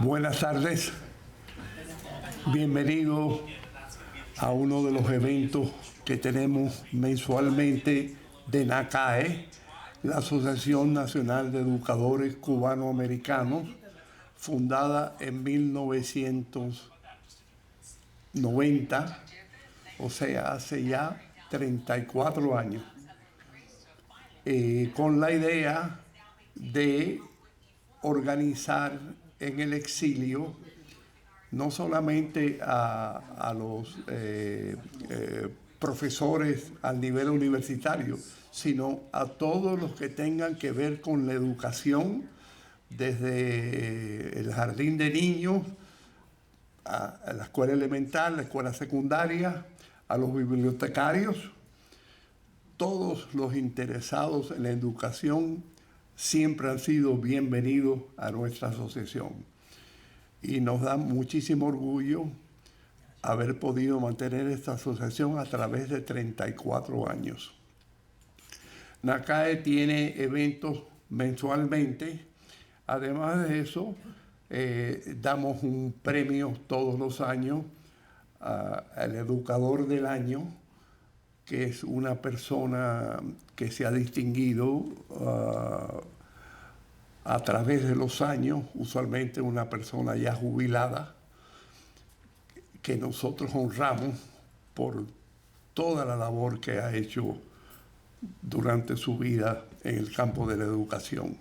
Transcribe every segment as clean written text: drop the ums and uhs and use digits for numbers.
Buenas tardes, bienvenido a uno de los eventos que tenemos mensualmente de NACAE, la Asociación Nacional de Educadores Cubanoamericanos, fundada en 1990, o sea, hace ya 34 años, con la idea de organizar en el exilio no solamente a los profesores al nivel universitario, sino a todos los que tengan que ver con la educación, desde el jardín de niños, a la escuela elemental, la escuela secundaria, a los bibliotecarios. Todos los interesados en la educación siempre han sido bienvenidos a nuestra asociación. Y nos da muchísimo orgullo haber podido mantener esta asociación a través de 34 años. NACAE tiene eventos mensualmente. Además de eso, damos un premio todos los años al educador del año, que es una persona que se ha distinguido a través de los años, usualmente una persona ya jubilada, que nosotros honramos por toda la labor que ha hecho durante su vida en el campo de la educación.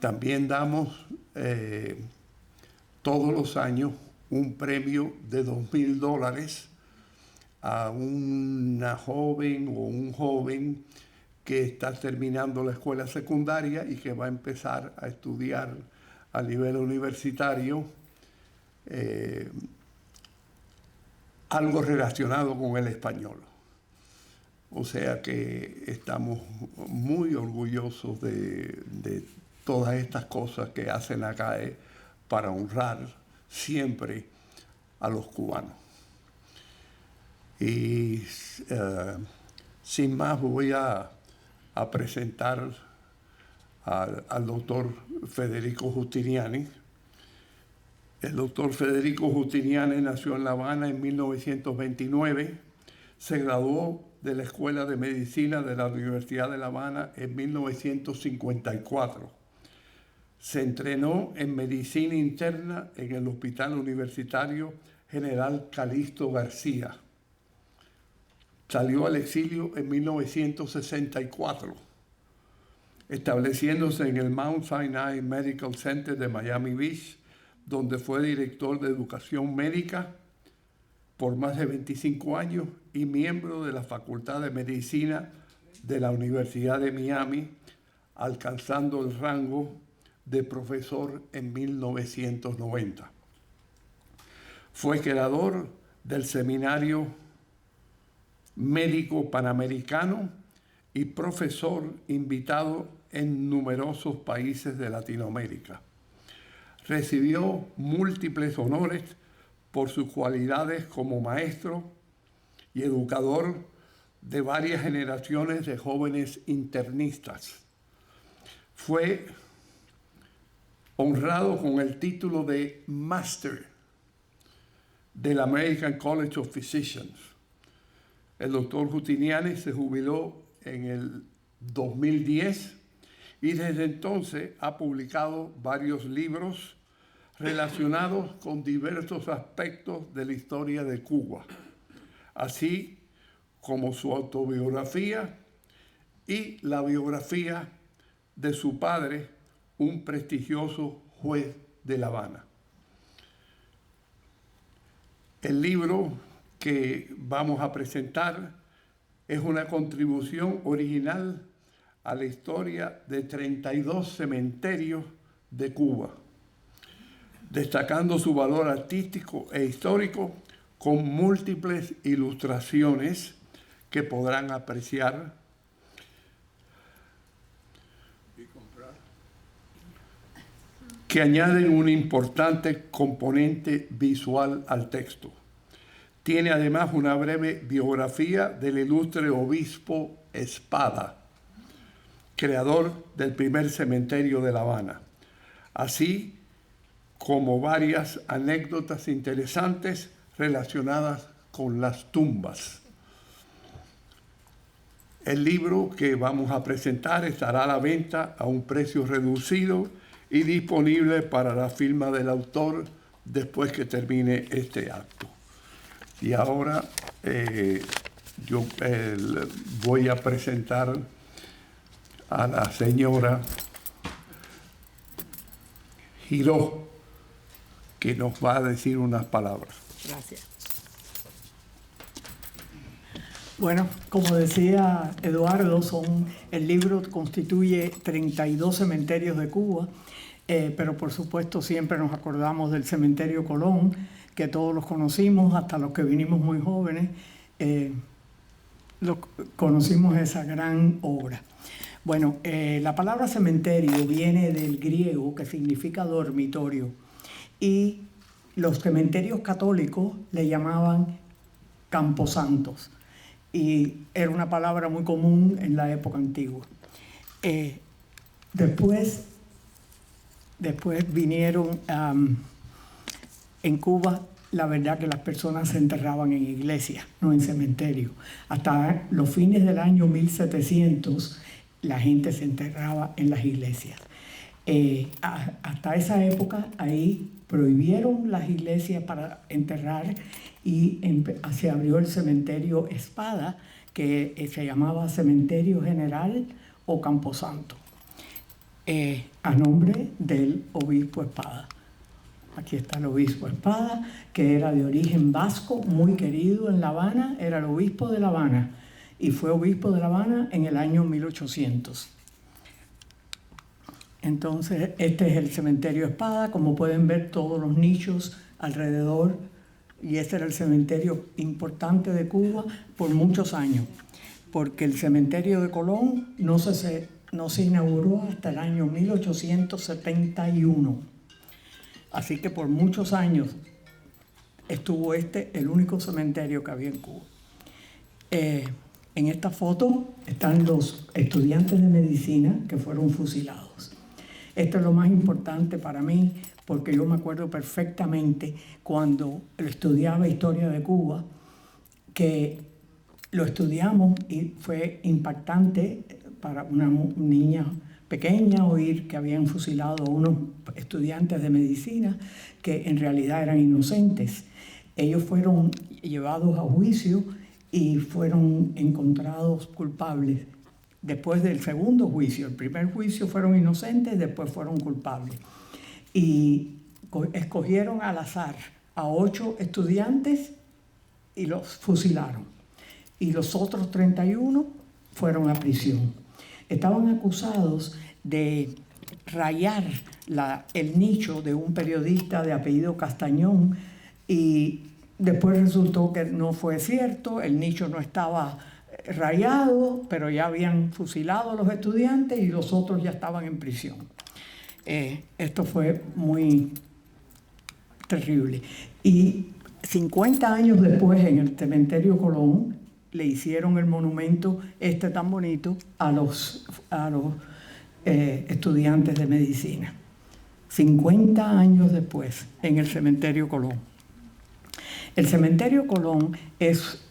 También damos todos los años un premio de $2,000 a una joven o un joven que está terminando la escuela secundaria y que va a empezar a estudiar a nivel universitario algo relacionado con el español. O sea que estamos muy orgullosos de todas estas cosas que hacen acá para honrar siempre a los cubanos. Y sin más voy a presentar al doctor Federico Giustiniani. El doctor Federico Giustiniani nació en La Habana en 1929, se graduó de la Escuela de Medicina de la Universidad de La Habana en 1954. Se entrenó en medicina interna en el Hospital Universitario General Calixto García. Salió al exilio en 1964, estableciéndose en el Mount Sinai Medical Center de Miami Beach, donde fue director de educación médica por más de 25 años y miembro de la Facultad de Medicina de la Universidad de Miami, alcanzando el rango de profesor en 1990. Fue creador del Seminario Médico Panamericano y profesor invitado en numerosos países de Latinoamérica. Recibió múltiples honores por sus cualidades como maestro y educador de varias generaciones de jóvenes internistas. Fue honrado con el título de Master del American College of Physicians. El doctor Giustiniani se jubiló en el 2010 y desde entonces ha publicado varios libros relacionados con diversos aspectos de la historia de Cuba, así como su autobiografía y la biografía de su padre, un prestigioso juez de La Habana. El libro que vamos a presentar es una contribución original a la historia de 32 cementerios de Cuba, destacando su valor artístico e histórico con múltiples ilustraciones que podrán apreciar que añaden un importante componente visual al texto. Tiene además una breve biografía del ilustre obispo Espada, creador del primer cementerio de La Habana, así como varias anécdotas interesantes relacionadas con las tumbas. El libro que vamos a presentar estará a la venta a un precio reducido y disponible para la firma del autor después que termine este acto. Y ahora yo voy a presentar a la señora Giró, que nos va a decir unas palabras. Gracias. Bueno, como decía Eduardo, el libro constituye 32 cementerios de Cuba, pero por supuesto siempre nos acordamos del cementerio Colón, que todos los conocimos, hasta los que vinimos muy jóvenes, conocimos esa gran obra. Bueno, la palabra cementerio viene del griego, que significa dormitorio, y los cementerios católicos le llamaban camposantos, y era una palabra muy común en la época antigua. Después vinieron en Cuba, la verdad que las personas se enterraban en iglesias, no en cementerios. Hasta los fines del año 1700, la gente se enterraba en las iglesias. Hasta esa época, ahí prohibieron las iglesias para enterrar y se abrió el cementerio Espada, que se llamaba Cementerio General o Camposanto, a nombre del obispo Espada. Aquí está el obispo Espada, que era de origen vasco, muy querido en La Habana, era el obispo de La Habana, y fue obispo de La Habana en el año 1800. Entonces, este es el cementerio Espada, como pueden ver todos los nichos alrededor, y este era el cementerio importante de Cuba por muchos años, porque el cementerio de Colón no se inauguró hasta el año 1871. Así que por muchos años estuvo el único cementerio que había en Cuba. En esta foto están los estudiantes de medicina que fueron fusilados. Esto es lo más importante para mí, porque yo me acuerdo perfectamente cuando estudiaba Historia de Cuba, que lo estudiamos y fue impactante para una niña pequeña oír que habían fusilado a unos estudiantes de medicina que en realidad eran inocentes. Ellos fueron llevados a juicio y fueron encontrados culpables después del segundo juicio. El primer juicio fueron inocentes, después fueron culpables. Y escogieron al azar a 8 estudiantes y los fusilaron. Y los otros 31 fueron a prisión. Estaban acusados de rayar el nicho de un periodista de apellido Castañón, y después resultó que no fue cierto, el nicho no estaba rayado, pero ya habían fusilado a los estudiantes y los otros ya estaban en prisión. Esto fue muy terrible. Y 50 años después, en el cementerio Colón, le hicieron el monumento tan bonito a los estudiantes de medicina. 50 años después, en el cementerio Colón. El cementerio Colón es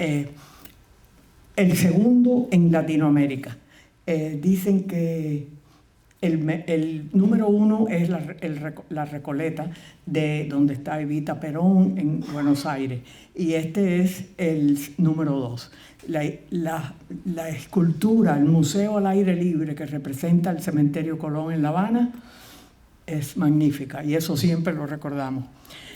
el segundo en Latinoamérica. Dicen que el número 1 es la Recoleta, de donde está Evita Perón en Buenos Aires, y este es el número 2. La escultura, el museo al aire libre que representa el cementerio Colón en La Habana es magnífica, y eso siempre lo recordamos.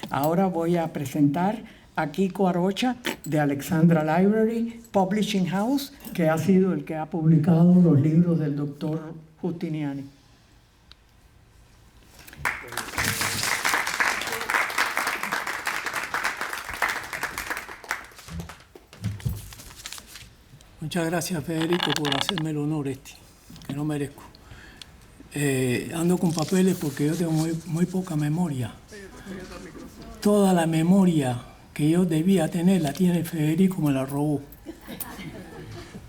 Ahora voy a presentar a Kiko Arocha de Alexandra Library Publishing House, que ha sido el que ha publicado los libros del doctor Justiniani. Muchas gracias, Federico, por hacerme el honor que no merezco. Ando con papeles porque yo tengo muy poca memoria. Toda la memoria que yo debía tener la tiene Federico, me la robó.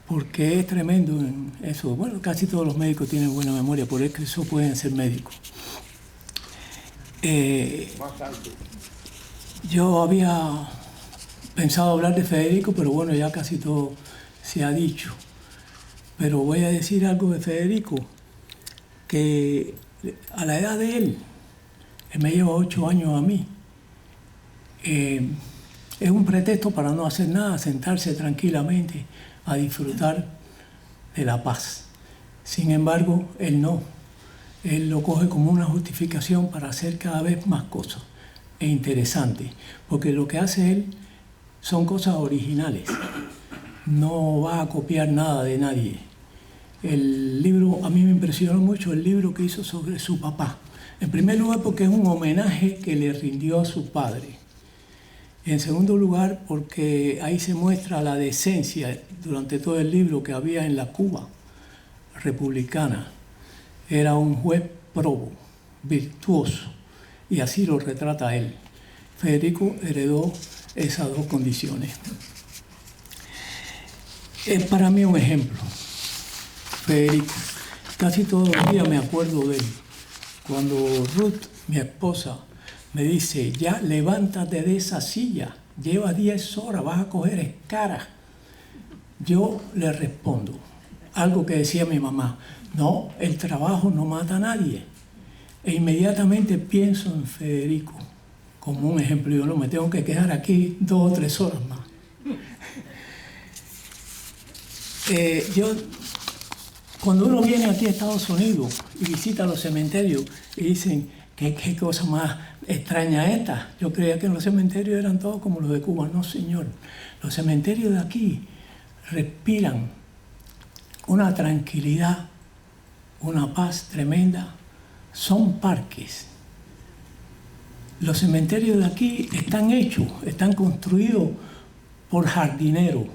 Porque es tremendo en eso. Bueno, casi todos los médicos tienen buena memoria, por eso pueden ser médicos. Bastante. Yo había pensado hablar de Federico, pero bueno, ya casi todo se ha dicho. Pero voy a decir algo de Federico, que a la edad de él me lleva 8 años a mí. Es un pretexto para no hacer nada, sentarse tranquilamente a disfrutar de la paz. Sin embargo, él no. Él lo coge como una justificación para hacer cada vez más cosas e interesantes, porque lo que hace él son cosas originales. No va a copiar nada de nadie. El libro, a mí me impresionó mucho el libro que hizo sobre su papá. En primer lugar, porque es un homenaje que le rindió a su padre. En segundo lugar, porque ahí se muestra la decencia durante todo el libro que había en la Cuba republicana. Era un juez probo, virtuoso, y así lo retrata él. Federico heredó esas dos condiciones. Es para mí un ejemplo. Federico, casi todos los días me acuerdo de él. Cuando Ruth, mi esposa, me dice, ya levántate de esa silla, lleva 10 horas, vas a coger escaras. Yo le respondo, algo que decía mi mamá, no, el trabajo no mata a nadie. E inmediatamente pienso en Federico como un ejemplo. Yo no me tengo que quedar aquí 2 o 3 horas más. Cuando uno viene aquí a Estados Unidos y visita los cementerios y dicen, ¿qué cosa más extraña esta? Yo creía que los cementerios eran todos como los de Cuba. No, señor. Los cementerios de aquí respiran una tranquilidad, una paz tremenda. Son parques. Los cementerios de aquí están hechos, están construidos por jardineros,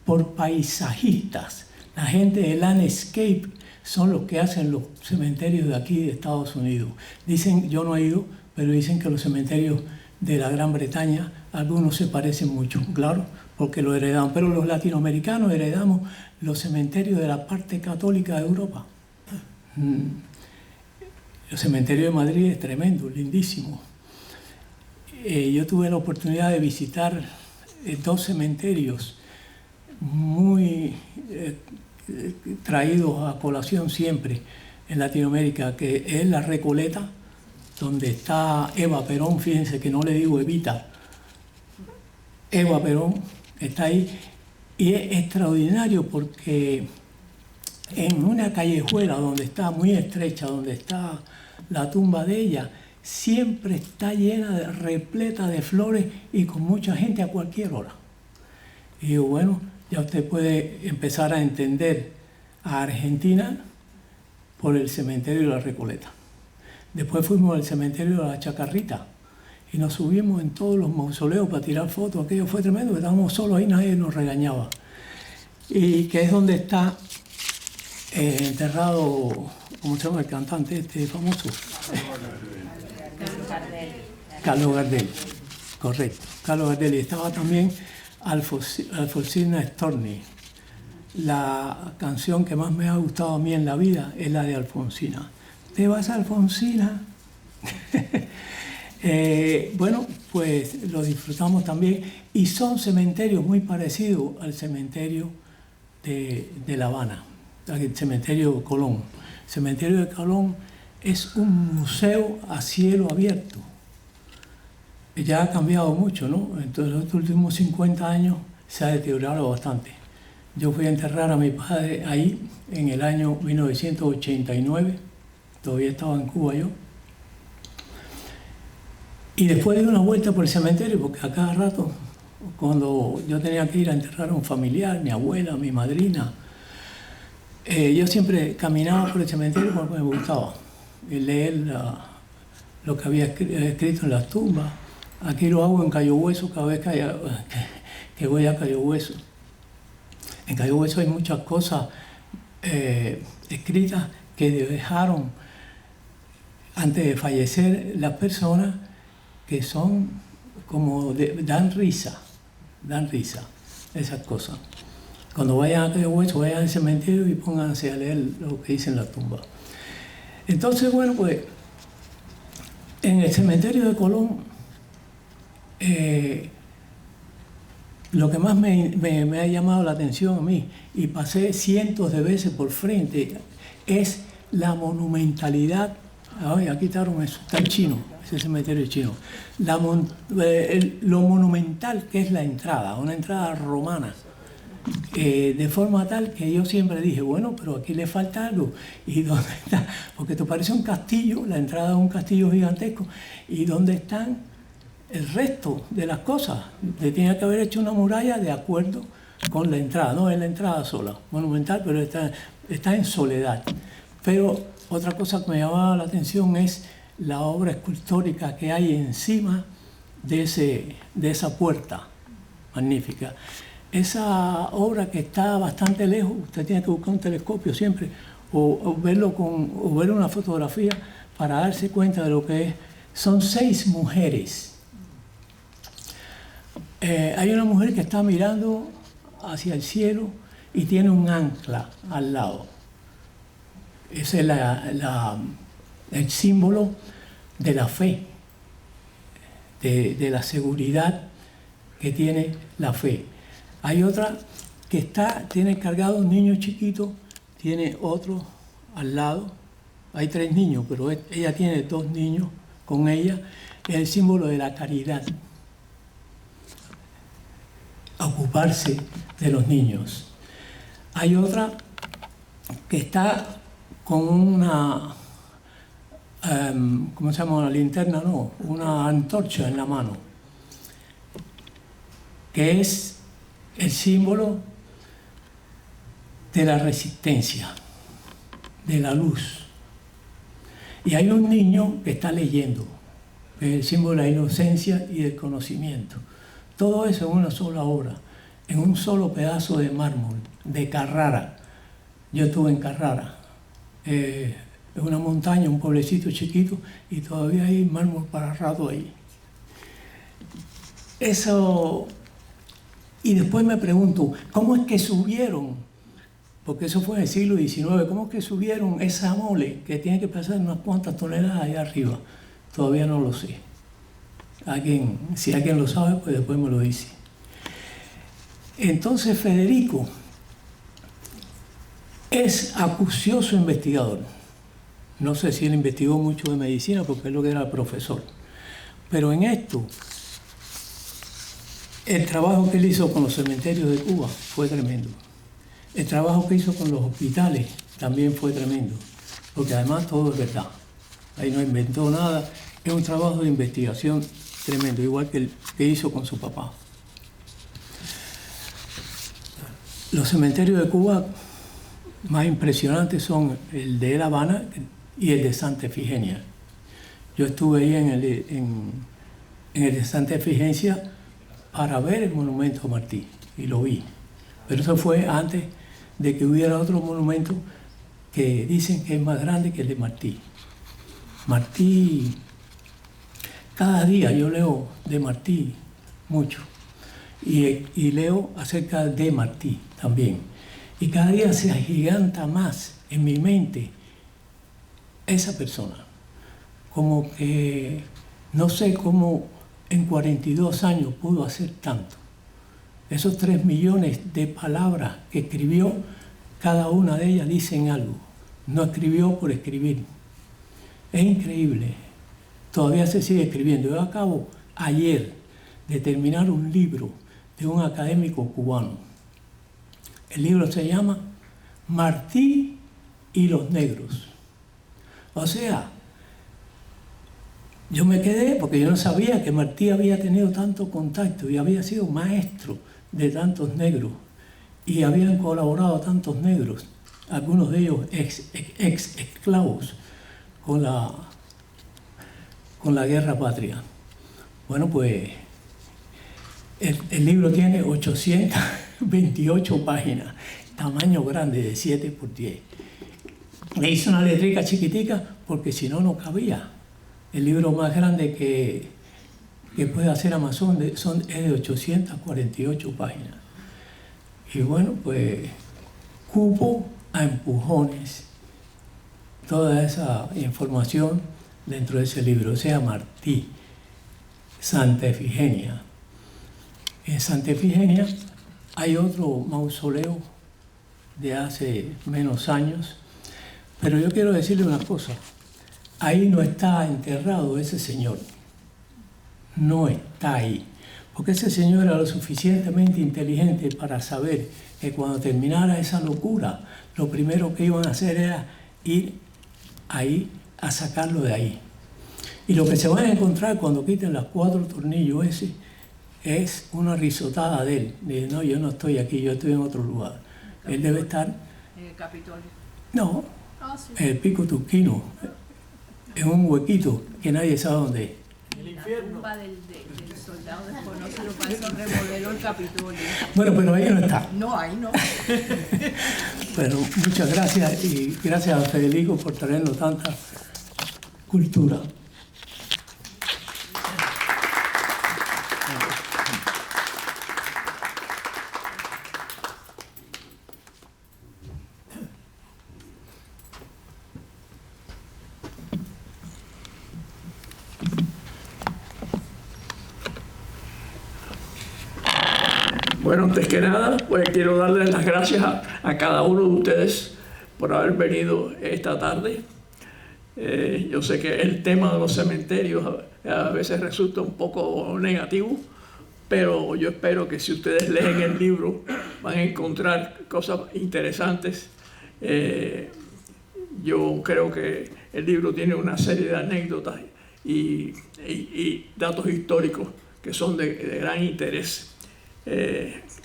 por paisajistas. La gente de Landscape son los que hacen los cementerios de aquí de Estados Unidos. Dicen, yo no he ido, pero dicen que los cementerios de la Gran Bretaña, algunos se parecen mucho, claro, porque lo heredamos. Pero los latinoamericanos heredamos los cementerios de la parte católica de Europa. El cementerio de Madrid es tremendo, lindísimo. Yo tuve la oportunidad de visitar 2 cementerios muy traídos a colación siempre en Latinoamérica, que es la Recoleta, donde está Eva Perón. Fíjense que no le digo Evita, Eva Perón está ahí, y es extraordinario porque en una callejuela donde está muy estrecha, donde está la tumba de ella, siempre está llena, repleta de flores y con mucha gente a cualquier hora. Y digo, bueno, ya usted puede empezar a entender a Argentina por el cementerio de la Recoleta. Después fuimos al cementerio de la Chacarrita y nos subimos en todos los mausoleos para tirar fotos. Aquello fue tremendo, estábamos solos ahí, nadie nos regañaba. Y que es donde está enterrado, ¿cómo se llama el cantante este famoso? Carlos Gardel, correcto. Carlos Gardel. Y estaba también Alfonsina Storni. La canción que más me ha gustado a mí en la vida es la de Alfonsina. ¿Te vas, Alfonsina? Bueno, pues lo disfrutamos también. Y son cementerios muy parecidos al cementerio de La Habana, el cementerio Colón. El cementerio de Colón es un museo a cielo abierto. Ya ha cambiado mucho, ¿no? Entonces, los últimos 50 años se ha deteriorado bastante. Yo fui a enterrar a mi padre ahí en el año 1989, todavía estaba en Cuba yo. Y después di una vuelta por el cementerio, porque a cada rato, cuando yo tenía que ir a enterrar a un familiar, mi abuela, mi madrina, yo siempre caminaba por el cementerio porque me gustaba leer lo que había escrito en las tumbas. Aquí lo hago en Cayo Hueso cada vez que voy a Cayo Hueso. En Cayo Hueso hay muchas cosas escritas que dejaron antes de fallecer las personas, que son como dan risa esas cosas. Cuando vayan a Cayo Hueso, vayan al cementerio y pónganse a leer lo que dice en la tumba. Entonces, bueno, pues En el cementerio de Colón, lo que más me ha llamado la atención a mí, y pasé cientos de veces por frente, es la monumentalidad. Ay, aquí está el chino, ese cementerio chino. Lo monumental que es la entrada, una entrada romana. De forma tal que yo siempre dije, bueno, pero aquí le falta algo. ¿Y dónde está? Porque te parece un castillo, la entrada es un castillo gigantesco. ¿Y dónde están el resto de las cosas? Le tenía que haber hecho una muralla de acuerdo con la entrada. No es la entrada sola, monumental, pero está en soledad. Pero otra cosa que me llamaba la atención es la obra escultórica que hay encima de esa puerta magnífica. Esa obra que está bastante lejos, usted tiene que buscar un telescopio siempre o ver una fotografía para darse cuenta de lo que es. Son 6 mujeres. Hay una mujer que está mirando hacia el cielo y tiene un ancla al lado. Ese es el símbolo de la fe, de la seguridad que tiene la fe. Hay otra que tiene cargado un niño chiquito, tiene otro al lado. Hay 3 niños, pero ella tiene 2 niños con ella. Es el símbolo de la caridad. Ocuparse de los niños. Hay otra que está con una, ¿cómo se llama? Una linterna, no, una antorcha en la mano, que es el símbolo de la resistencia, de la luz. Y hay un niño que está leyendo, que es el símbolo de la inocencia y del conocimiento. Todo eso en una sola obra, en un solo pedazo de mármol, de Carrara. Yo estuve en Carrara. Es una montaña, un pueblecito chiquito, y todavía hay mármol para rato ahí. Eso. Y después me pregunto, ¿cómo es que subieron? Porque eso fue en el siglo XIX. ¿Cómo es que subieron esa mole que tiene que pesar unas cuantas toneladas allá arriba? Todavía no lo sé. Si alguien lo sabe, pues después me lo dice. Entonces Federico es acucioso investigador. No sé si él investigó mucho de medicina porque es lo que era profesor. Pero en esto, el trabajo que él hizo con los cementerios de Cuba fue tremendo. El trabajo que hizo con los hospitales también fue tremendo. Porque además todo es verdad. Ahí no inventó nada. Es un trabajo de investigación tremendo, igual que el que hizo con su papá. Los cementerios de Cuba más impresionantes son el de La Habana y el de Santa Efigenia. Yo estuve ahí en el de Santa Efigenia para ver el monumento a Martí, y lo vi. Pero eso fue antes de que hubiera otro monumento que dicen que es más grande que el de Martí. Martí, cada día yo leo de Martí mucho, y leo acerca de Martí también. Y cada día se agiganta más en mi mente esa persona. Como que no sé cómo en 42 años pudo hacer tanto. Esos 3 millones de palabras que escribió, cada una de ellas dicen algo. No escribió por escribir. Es increíble. Todavía se sigue escribiendo. Yo acabo ayer de terminar un libro de un académico cubano. El libro se llama Martí y los negros. O sea, yo me quedé porque yo no sabía que Martí había tenido tanto contacto y había sido maestro de tantos negros y habían colaborado tantos negros, algunos de ellos ex esclavos con la guerra patria. Bueno, pues el libro tiene 828 páginas, tamaño grande de 7 por 10. Le hice una letrica chiquitica porque si no, no cabía. El libro más grande que puede hacer Amazon es de 848 páginas. Y bueno, pues cupo a empujones toda esa información dentro de ese libro, se llama Martí, Santa Efigenia. En Santa Efigenia hay otro mausoleo de hace menos años, pero yo quiero decirle una cosa, ahí no está enterrado ese señor, no está ahí, porque ese señor era lo suficientemente inteligente para saber que cuando terminara esa locura, lo primero que iban a hacer era ir ahí a sacarlo de ahí. Y lo que se van a encontrar cuando quiten los 4 tornillos ese es una risotada de él. Dice, no, yo no estoy aquí, yo estoy en otro lugar. Él debe estar... En el Capitolio. No, Sí. en el Pico Turquino, en un huequito que nadie sabe dónde es. La tumba del soldado desconocido, para eso remodeló el Capitolio. Bueno, pero ahí no está. No, ahí no. Bueno, muchas gracias y gracias a Federico por traernos tanta cultura. Bueno, antes que nada, pues quiero darles las gracias a cada uno de ustedes por haber venido esta tarde. Yo sé que el tema de los cementerios a veces resulta un poco negativo, pero yo espero que si ustedes leen el libro van a encontrar cosas interesantes. Yo creo que el libro tiene una serie de anécdotas y datos históricos que son de gran interés.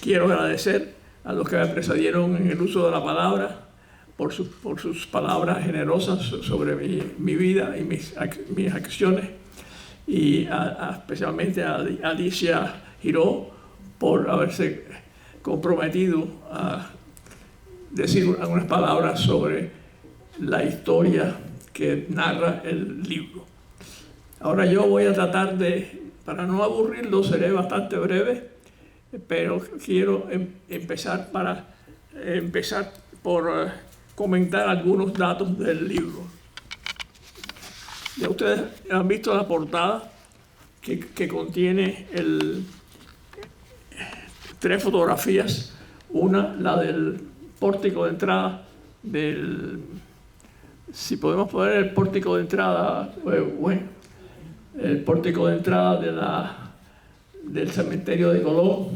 Quiero agradecer a los que me precedieron en el uso de la palabra por sus palabras generosas sobre mi vida y mis acciones, y especialmente a Alicia Giró por haberse comprometido a decir algunas palabras sobre la historia que narra el libro. Ahora yo voy a tratar de, para no aburrirlo, seré bastante breve, pero quiero empezar por comentar algunos datos del libro. Ya ustedes han visto la portada que contiene 3 fotografías. Una, la del pórtico de entrada si podemos poner el pórtico de entrada, bueno, el pórtico de entrada del cementerio de Colón,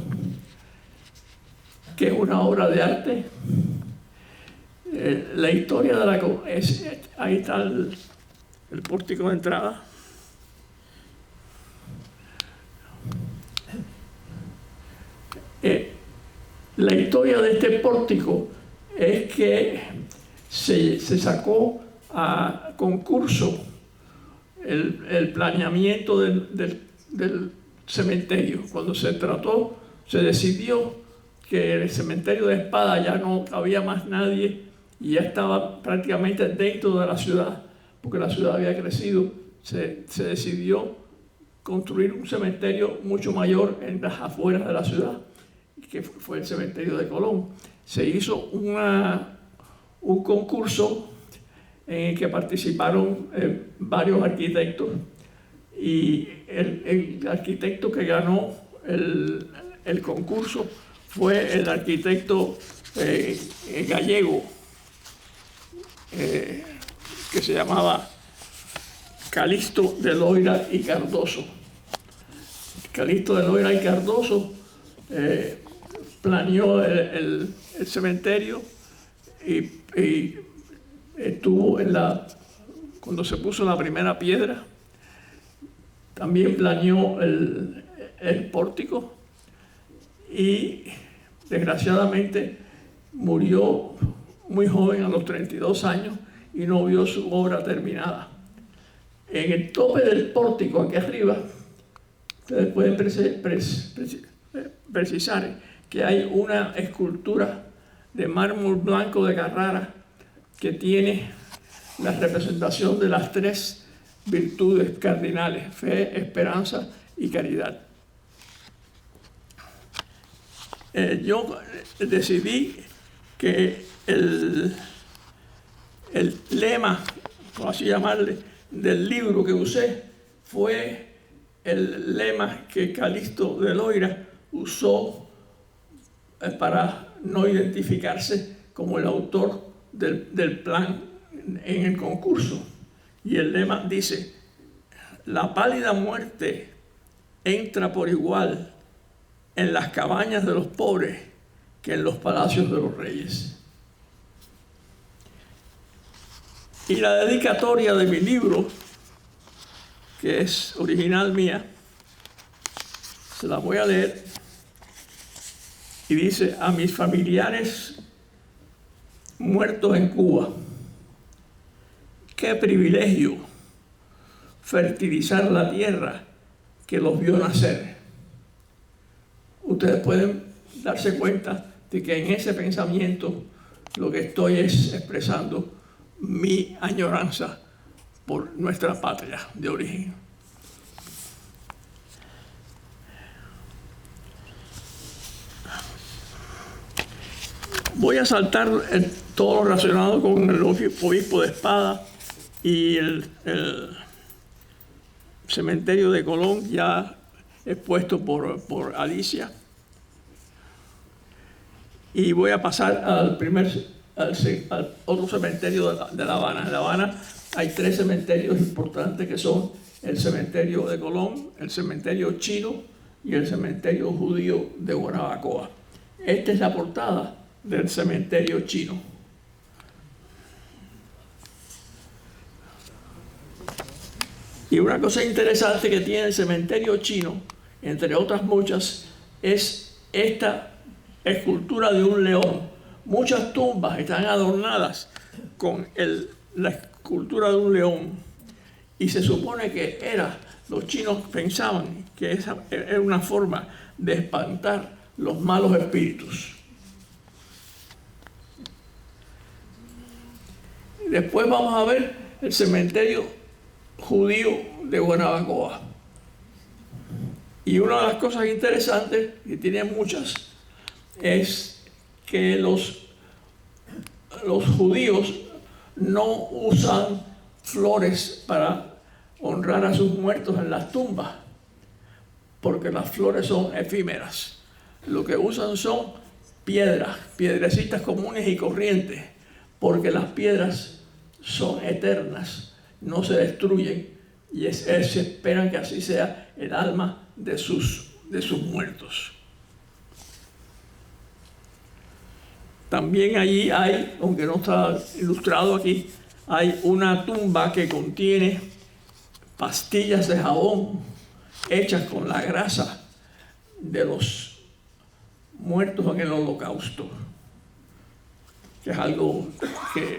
que es una obra de arte. La historia de ahí está el pórtico de entrada. La historia de este pórtico es que se sacó a concurso el planeamiento del cementerio. Cuando se decidió que el cementerio de Espada ya no cabía más nadie y ya estaba prácticamente dentro de la ciudad, porque la ciudad había crecido, se decidió construir un cementerio mucho mayor en las afueras de la ciudad, que fue el cementerio de Colón. Se hizo un concurso en el que participaron varios arquitectos, y el arquitecto que ganó el concurso fue el arquitecto gallego, que se llamaba Calixto de Loira y Cardoso. Calixto de Loira y Cardoso planeó el cementerio y estuvo cuando se puso la primera piedra. También planeó el pórtico y desgraciadamente murió muy joven, a los 32 años, y no vio su obra terminada. En el tope del pórtico, aquí arriba, ustedes pueden precisar que hay una escultura de mármol blanco de Carrara que tiene la representación de las 3 virtudes cardinales: fe, esperanza y caridad. Yo decidí que el lema, por así llamarle, del libro que usé fue el lema que Calixto de Loira usó para no identificarse como el autor del plan en el concurso. Y el lema dice: la pálida muerte entra por igual en las cabañas de los pobres que en los palacios de los reyes. Y la dedicatoria de mi libro, que es original mía, se la voy a leer, y dice: a mis familiares muertos en Cuba, qué privilegio fertilizar la tierra que los vio nacer. Ustedes pueden darse cuenta de que en ese pensamiento lo que estoy es expresando mi añoranza por nuestra patria de origen. Voy a saltar todo lo relacionado con el obispo de Espada y el cementerio de Colón, ya expuesto por Alicia. Y voy a pasar al otro cementerio de La Habana. En La Habana hay 3 cementerios importantes, que son el cementerio de Colón, el cementerio chino y el cementerio judío de Guanabacoa. Esta es la portada del cementerio chino. Y una cosa interesante que tiene el cementerio chino, entre otras muchas, es esta escultura de un león. Muchas tumbas están adornadas con la escultura de un león. Y se supone que los chinos pensaban que esa era una forma de espantar los malos espíritus. Después vamos a ver el cementerio judío de Guanabacoa. Y una de las cosas interesantes, que tiene muchas, es que los judíos no usan flores para honrar a sus muertos en las tumbas, porque las flores son efímeras. Lo que usan son piedrecitas comunes y corrientes, porque las piedras son eternas, no se destruyen, y se esperan que así sea el alma de sus muertos. También allí hay, aunque no está ilustrado aquí, hay una tumba que contiene pastillas de jabón hechas con la grasa de los muertos en el Holocausto, que es algo que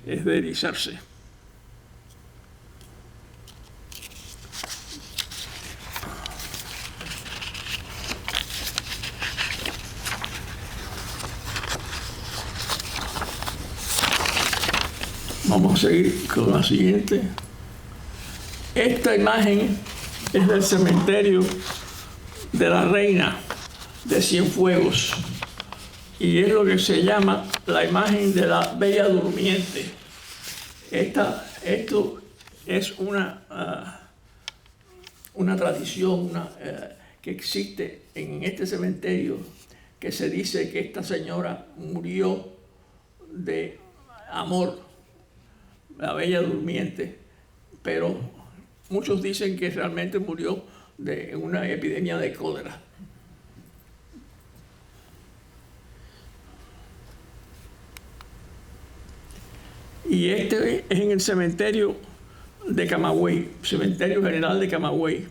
es de erizarse. Vamos a seguir con la siguiente. Esta imagen es del cementerio de la Reina de Cienfuegos y es lo que se llama la imagen de la Bella Durmiente. Esto es una tradición que existe en este cementerio, que se dice que esta señora murió de amor, la Bella Durmiente, pero muchos dicen que realmente murió de una epidemia de cólera. Y este es en el cementerio de Camagüey, Cementerio General de Camagüey.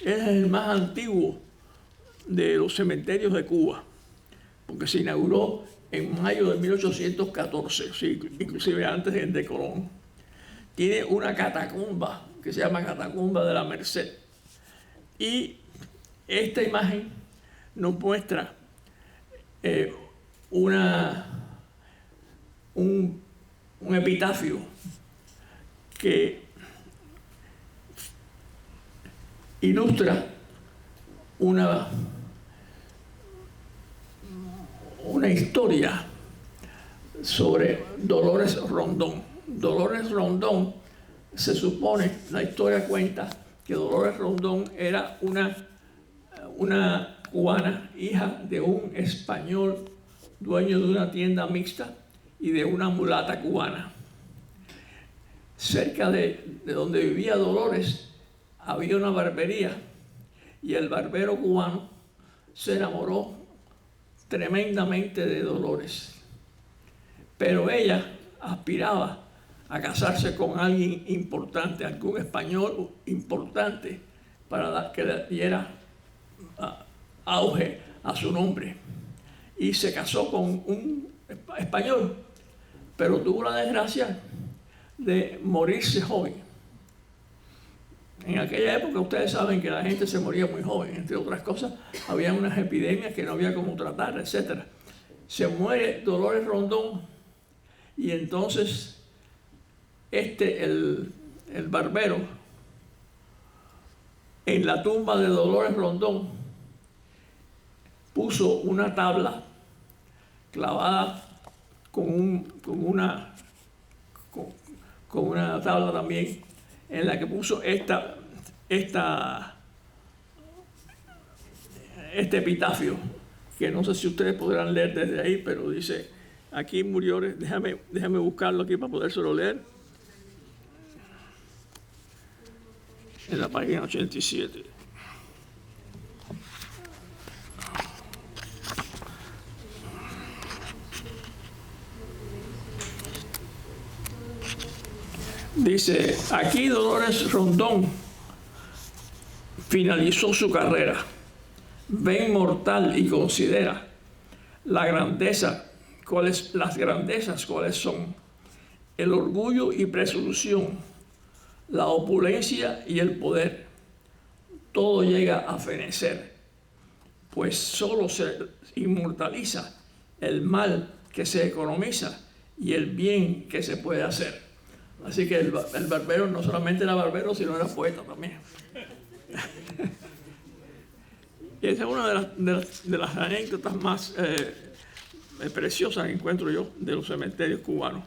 Es el más antiguo de los cementerios de Cuba, porque se inauguró en mayo de 1814, sí, inclusive antes de Colón. Tiene una catacumba que se llama Catacumba de la Merced. Y esta imagen nos muestra un epitafio que ilustra una historia sobre Dolores Rondón. Dolores Rondón se supone, la historia cuenta, que Dolores Rondón era una cubana, hija de un español, dueño de una tienda mixta y de una mulata cubana. Cerca de donde vivía Dolores había una barbería y el barbero cubano se enamoró tremendamente de Dolores. Pero ella aspiraba a casarse con alguien importante, algún español importante, para que le diera auge a su nombre. Y se casó con un español, pero tuvo la desgracia de morirse joven. En aquella época ustedes saben que la gente se moría muy joven, entre otras cosas, había unas epidemias que no había cómo tratar, etc. Se muere Dolores Rondón y entonces el barbero, en la tumba de Dolores Rondón, puso una tabla clavada con una tabla también, en la que puso este epitafio, que no sé si ustedes podrán leer desde ahí, pero dice, aquí murió, déjame buscarlo aquí para podérselo leer, en la página 87. Dice, aquí Dolores Rondón finalizó su carrera. Ve inmortal y considera las grandezas, cuáles son: el orgullo y presunción, la opulencia y el poder. Todo llega a fenecer, pues solo se inmortaliza el mal que se economiza y el bien que se puede hacer. Así que el barbero no solamente era barbero, sino era poeta también. Y esa es una de las anécdotas más preciosas que encuentro yo de los cementerios cubanos.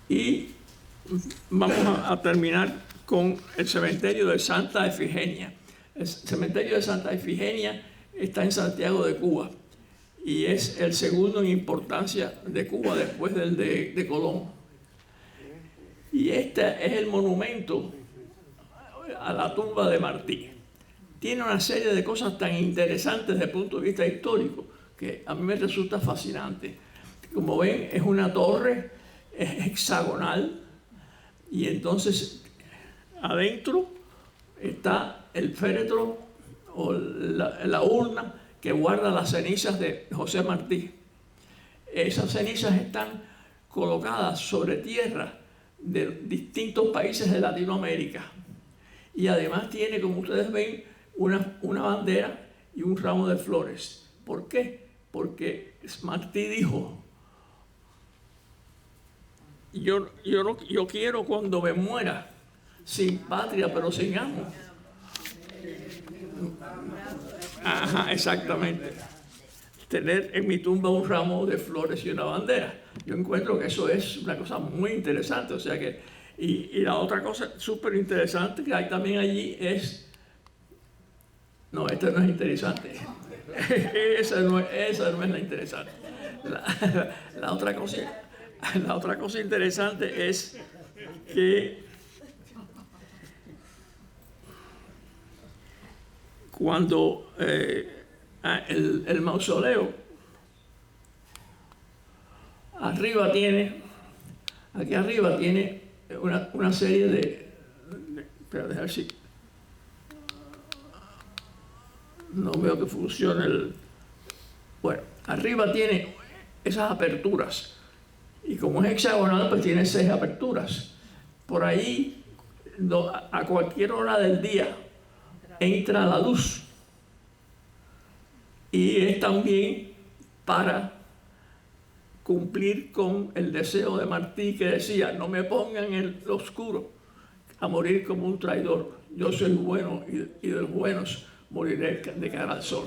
Y vamos a terminar con el cementerio de Santa Efigenia. El cementerio de Santa Efigenia está en Santiago de Cuba y es el segundo en importancia de Cuba después del de Colón. Y este es el monumento a la tumba de Martí. Tiene una serie de cosas tan interesantes desde el punto de vista histórico que a mí me resulta fascinante. Como ven, es una torre, es hexagonal, y entonces adentro está el féretro o la urna que guarda las cenizas de José Martí. Esas cenizas están colocadas sobre tierra de distintos países de Latinoamérica. Y además tiene, como ustedes ven, una bandera y un ramo de flores. ¿Por qué? Porque Martí dijo, yo quiero cuando me muera, sin patria pero sin amo. Ajá, exactamente. Tener en mi tumba un ramo de flores y una bandera. Yo encuentro que eso es una cosa muy interesante. O sea que, y la otra cosa súper interesante que hay también allí es... No, esta no es interesante. esa no es la interesante. La otra cosa interesante es que cuando el mausoleo aquí arriba tiene una serie de espera, déjame ver si no veo que funcione bueno, arriba tiene esas aperturas y como es hexagonal pues tiene 6 aperturas. Por ahí a cualquier hora del día entra la luz y es también para cumplir con el deseo de Martí, que decía, no me pongan en lo oscuro a morir como un traidor, yo soy bueno y de los buenos moriré de cara al sol.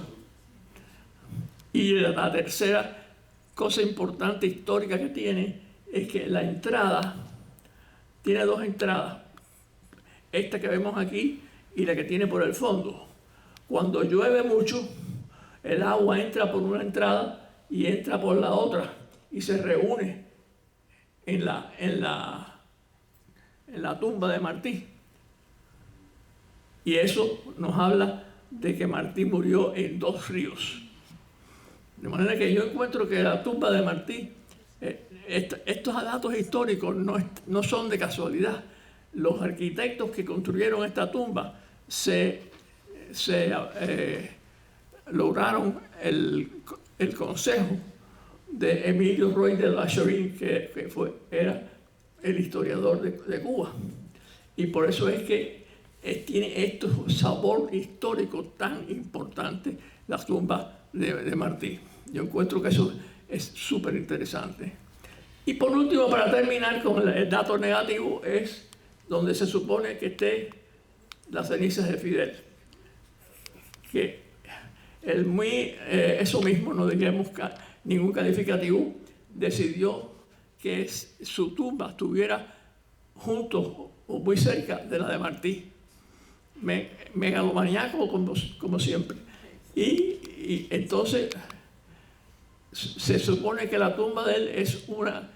Y la tercera cosa importante histórica que tiene es que la entrada tiene dos entradas, esta que vemos aquí y la que tiene por el fondo. Cuando llueve mucho, el agua entra por una entrada y entra por la otra y se reúne en la tumba de Martí. Y eso nos habla de que Martí murió en dos ríos. De manera que yo encuentro que la tumba de Martí, estos datos históricos no son de casualidad. Los arquitectos que construyeron esta tumba lograron el consejo de Emilio Roy de Lacherin, que era el historiador de Cuba. Y por eso es que tiene este sabor histórico tan importante la tumba de Martí. Yo encuentro que eso es súper interesante. Y por último, para terminar con el dato negativo, es donde se supone que esté las cenizas de Fidel. Que eso mismo, no diríamos ningún calificativo, decidió que su tumba estuviera junto o muy cerca de la de Martí. Megalomaníaco como siempre. Y entonces se supone que la tumba de él es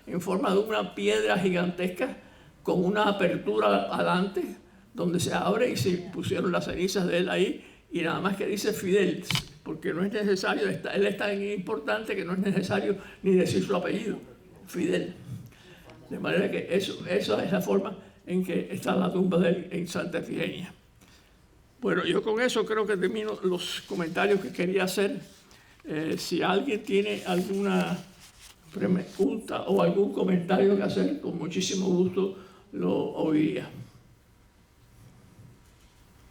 en forma de una piedra gigantesca con una apertura adelante donde se abre y se pusieron las cenizas de él ahí y nada más que dice Fidel, porque no es necesario, él es tan importante que no es necesario ni decir su apellido, Fidel. De manera que esa es la forma en que está la tumba de él en Santa Efigenia. Bueno, yo con eso creo que termino los comentarios que quería hacer. Si alguien tiene alguna pregunta o algún comentario que hacer, con muchísimo gusto lo oiría.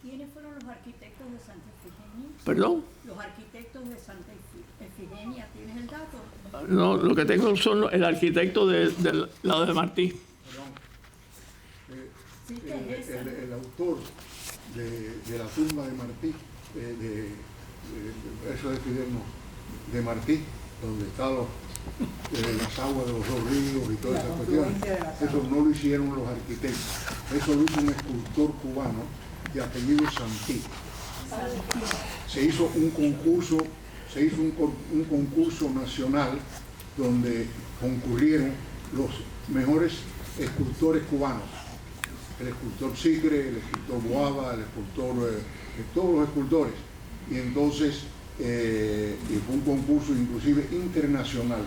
¿Quiénes fueron los arquitectos de Santa Efigenia? ¿Perdón? Los arquitectos de Santa Efigenia, ¿tienes el dato? No, lo que tengo son el arquitecto de la de Martí. Sí, ¿qué es esa? El autor de la tumba de Martí, eso de Fidel, no, de Martí, donde están las aguas de los dos ríos y todas esas cuestiones, eso no lo hicieron los arquitectos, eso lo hizo un escultor cubano de apellido Santí. Se hizo un concurso nacional donde concurrieron los mejores escultores cubanos. El escultor Sigre, el escultor Boada, el escultor, todos los escultores. Y entonces fue un concurso inclusive internacional.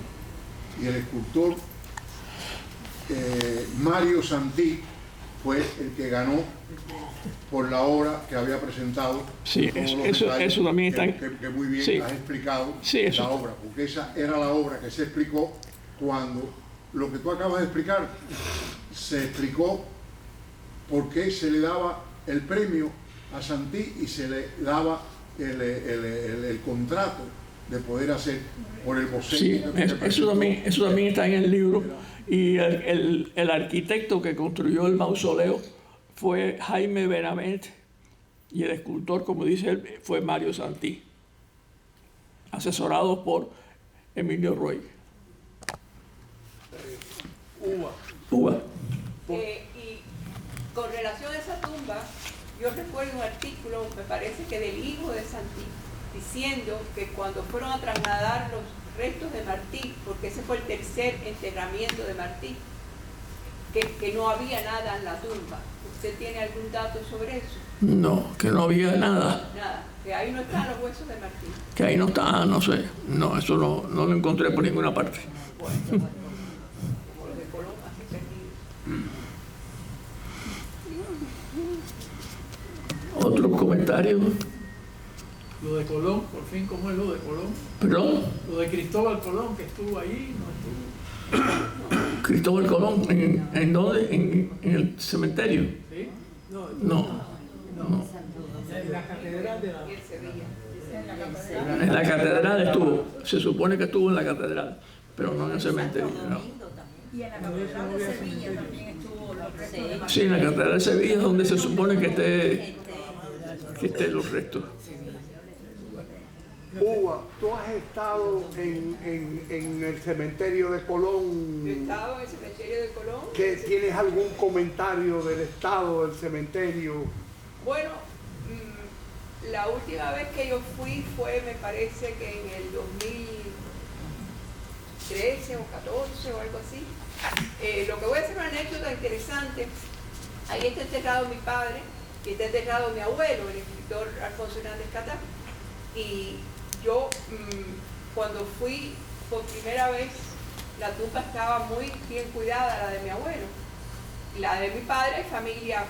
Y el escultor Mario Santí fue el que ganó por la obra que había presentado. Sí, eso también está... Que muy bien sí, has explicado sí, la obra, porque esa era la obra que se explicó cuando lo que tú acabas de explicar se explicó por qué se le daba el premio a Santí y se le daba el contrato de poder hacer por el boceto. Sí, eso también está en el libro. Y el arquitecto que construyó el mausoleo fue Jaime Benavente y el escultor, como dice él, fue Mario Santí, asesorados por Emilio Roy. Uva. Y con relación a esa tumba, yo recuerdo un artículo, me parece que del hijo de Santí, diciendo que cuando fueron a trasladar los restos de Martí, porque ese fue el tercer enterramiento de Martí, que no había nada en la tumba. ¿Usted tiene algún dato sobre eso? No, que no había nada. Nada, que ahí no están los huesos de Martí. Que ahí no está, no sé. No, eso no lo encontré por ninguna parte. Bueno, como los de Colón, así perdidos. ¿Otros comentarios? Lo de Colón, por fin, ¿cómo es lo de Colón? ¿Perdón? Lo de Cristóbal Colón, que estuvo ahí, no estuvo. Cristóbal Colón, ¿en dónde? ¿En el cementerio? ¿Sí? No. En la catedral de la... Y el Sevilla. En la catedral estuvo. Se supone que estuvo en la catedral, pero no en el cementerio. No. Y en la catedral de Sevilla también estuvo los restos de Martí. Sí, en la catedral de Sevilla es donde se supone que esté los restos. Uva, ¿tú has estado en el cementerio de Colón? Yo he estado en el cementerio de Colón. ¿Tienes algún comentario del estado del cementerio? Bueno, la última vez que yo fui fue, me parece que en el 2013 o 14 o algo así. Lo que voy a hacer una anécdota interesante. Ahí está enterrado mi padre y está enterrado mi abuelo, el escritor Alfonso Hernández Catá. Y yo, cuando fui por primera vez, la tumba estaba muy bien cuidada, la de mi abuelo. La de mi padre hay familia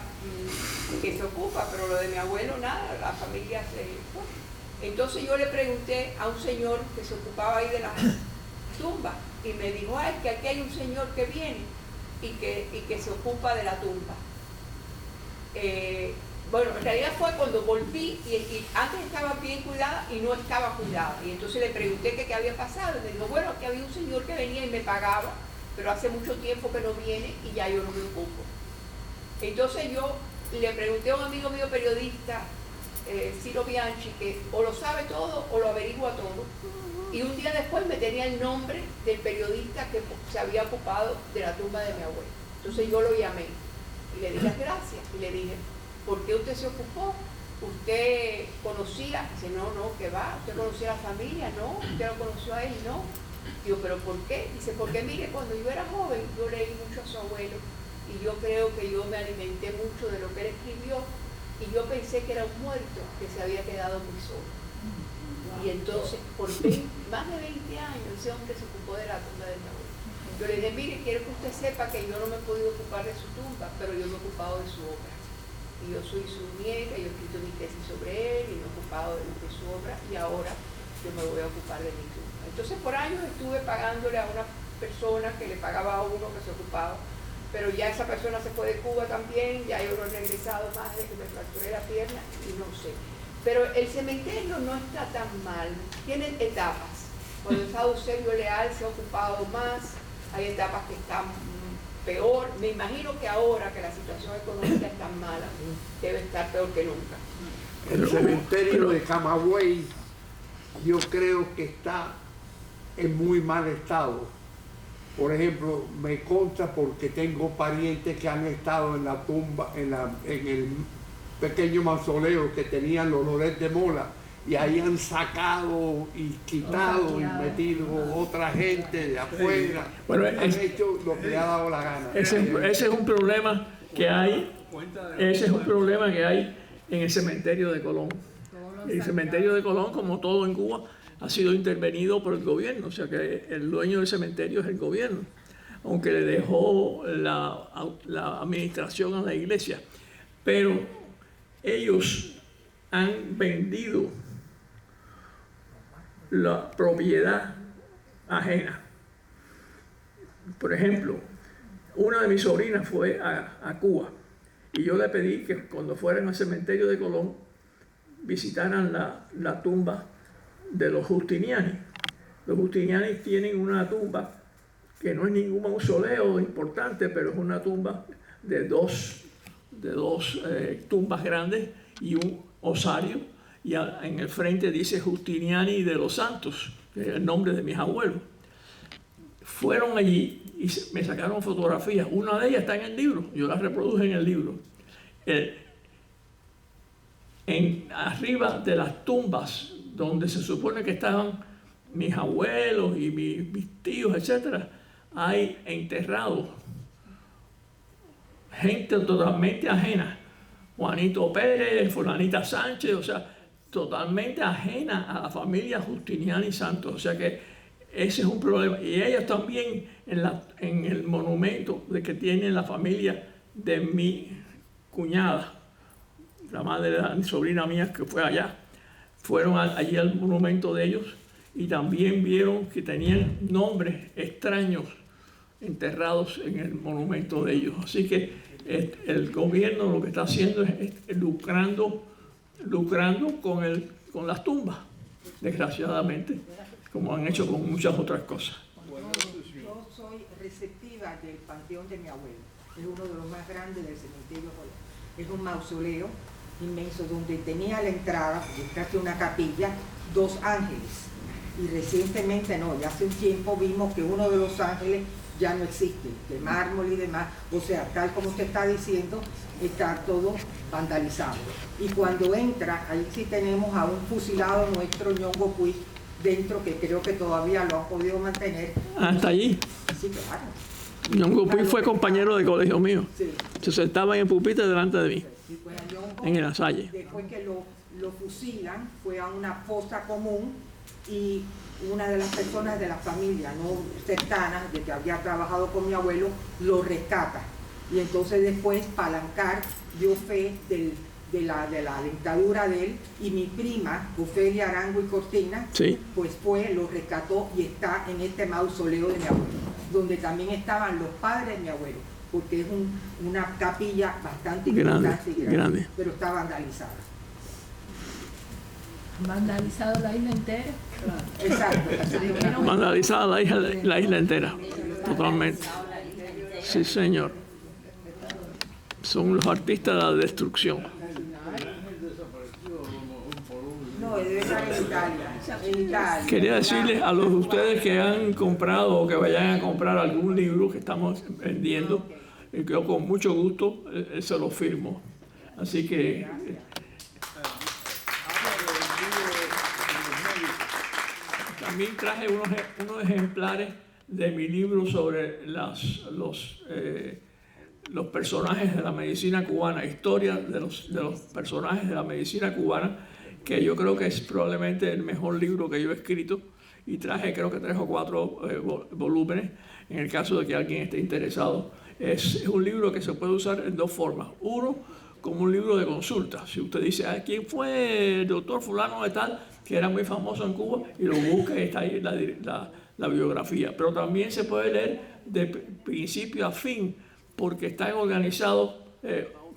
que se ocupa, pero lo de mi abuelo nada, la familia se... Bueno. Entonces yo le pregunté a un señor que se ocupaba ahí de la tumba y me dijo, ay, que aquí hay un señor que viene y que se ocupa de la tumba. Bueno, en realidad fue cuando volví y antes estaba bien cuidada y no estaba cuidada. Y entonces le pregunté qué había pasado y me dijo, bueno, que había un señor que venía y me pagaba, pero hace mucho tiempo que no viene y ya yo no me ocupo. Entonces yo le pregunté a un amigo mío periodista, Ciro Bianchi, que o lo sabe todo o lo averigua todo. Y un día después me tenía el nombre del periodista que se había ocupado de la tumba de mi abuelo. Entonces yo lo llamé y le di las gracias y le dije, ¿por qué usted se ocupó? ¿Usted conocía? Dice, no, que va. ¿Usted conocía a la familia? No. ¿Usted lo conoció a él? No. Digo, ¿pero por qué? Dice, porque mire, cuando yo era joven, yo leí mucho a su abuelo y yo creo que yo me alimenté mucho de lo que él escribió y yo pensé que era un muerto que se había quedado muy solo. Y entonces, por más de 20 años, ese hombre se ocupó de la tumba de mi abuelo. Yo le dije, mire, quiero que usted sepa que yo no me he podido ocupar de su tumba, pero yo me he ocupado de su obra. Y yo soy su nieta, yo he escrito mi tesis sobre él y me he ocupado de su obra y ahora yo me voy a ocupar de mi tumba. Entonces por años estuve pagándole a una persona que le pagaba a uno que se ocupaba, pero ya esa persona se fue de Cuba también, ya yo no he regresado más de que me fracturé la pierna y no sé. Pero el cementerio no está tan mal, tiene etapas. Cuando está Eusebio Leal se ha ocupado más, hay etapas que están peor. Me imagino que ahora que la situación económica es tan mala, debe estar peor que nunca. El cementerio de Camagüey yo creo que está en muy mal estado. Por ejemplo, me consta porque tengo parientes que han estado en la tumba, en el pequeño mausoleo que tenían los Loret de Mola, y ahí han sacado y quitado y metido otra gente de afuera. Bueno, han hecho lo que le ha dado la gana. Ese es un problema que hay. Ese es un problema que hay en el cementerio de Colón. El cementerio de Colón, como todo en Cuba, ha sido intervenido por el gobierno, o sea que el dueño del cementerio es el gobierno, aunque le dejó la administración a la iglesia. Pero ellos han vendido la propiedad ajena. Por ejemplo, una de mis sobrinas fue a Cuba y yo le pedí que cuando fueran al cementerio de Colón visitaran la tumba de los Justiniani. Los Justiniani tienen una tumba que no es ningún mausoleo importante, pero es una tumba de dos tumbas grandes y un osario, y en el frente dice Justiniani de los Santos, que es el nombre de mis abuelos. Fueron allí y me sacaron fotografías. Una de ellas está en el libro, yo la reproduje en el libro. Arriba de las tumbas donde se supone que estaban mis abuelos y mis tíos, etc., hay enterrados gente totalmente ajena. Juanito Pérez, Fulanita Sánchez, o sea, totalmente ajena a la familia Justiniani Santos. O sea que ese es un problema. Y ellos también en el monumento que tiene la familia de mi cuñada, la madre de la sobrina mía que fue allá, fueron allí al monumento de ellos y también vieron que tenían nombres extraños enterrados en el monumento de ellos. Así que el gobierno lo que está haciendo es lucrando con las tumbas, desgraciadamente, como han hecho con muchas otras cosas. Yo soy receptiva del panteón de mi abuelo. Es uno de los más grandes del cementerio Colón. Es un mausoleo inmenso donde tenía la entrada, casi una capilla, 2 ángeles. Y recientemente, no, ya hace un tiempo vimos que uno de los ángeles ya no existe, de mármol y demás. O sea, tal como usted está diciendo, está todo vandalizado. Y cuando entra, ahí sí tenemos a un fusilado nuestro, Ñongo Puig, dentro, que creo que todavía lo ha podido mantener. Hasta allí. Sí, claro. Ñongo Puig fue compañero de colegio mío. Sí. Se sentaba en el pupitre delante de mí, Y pues a Ñongo, en el Salle. después que lo fusilan, fue a una fosa común y una de las personas de la familia, no cercanas, de que había trabajado con mi abuelo, lo rescata. Y entonces después Palancar dio fe de la dictadura de él, y mi prima, Ofelia Arango y Cortina, Sí. pues lo rescató y está en este mausoleo de mi abuelo, donde también estaban los padres de mi abuelo, porque es una capilla bastante importante y grande, pero está vandalizada. Vandalizado la isla entera. Exacto. Vandalizada la isla entera, totalmente. Sí, señor. Son los artistas de la destrucción. No, debe estar en Italia. En Italia. Quería decirles a los de ustedes que han comprado o que vayan a comprar algún libro que estamos vendiendo, que yo con mucho gusto se lo firmo. Así que también traje unos ejemplares de mi libro sobre los personajes de la medicina cubana, historia de los personajes de la medicina cubana, que yo creo que es probablemente el mejor libro que yo he escrito, y traje creo que 3 o 4 volúmenes en el caso de que alguien esté interesado. Es un libro que se puede usar en 2 formas. Uno, como un libro de consulta. Si usted dice, ¿quién fue el doctor fulano de tal, que era muy famoso en Cuba? Y lo busca y está ahí la biografía. Pero también se puede leer de principio a fin, porque están organizados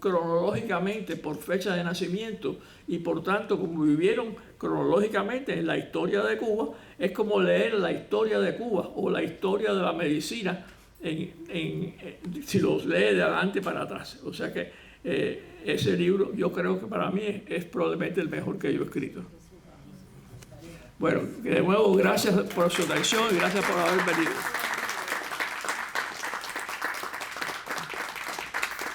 cronológicamente por fecha de nacimiento, y por tanto, como vivieron cronológicamente en la historia de Cuba, es como leer la historia de Cuba o la historia de la medicina si los lee de adelante para atrás. O sea que ese libro yo creo que para mí es probablemente el mejor que yo he escrito. Bueno, de nuevo, gracias por su atención y gracias por haber venido.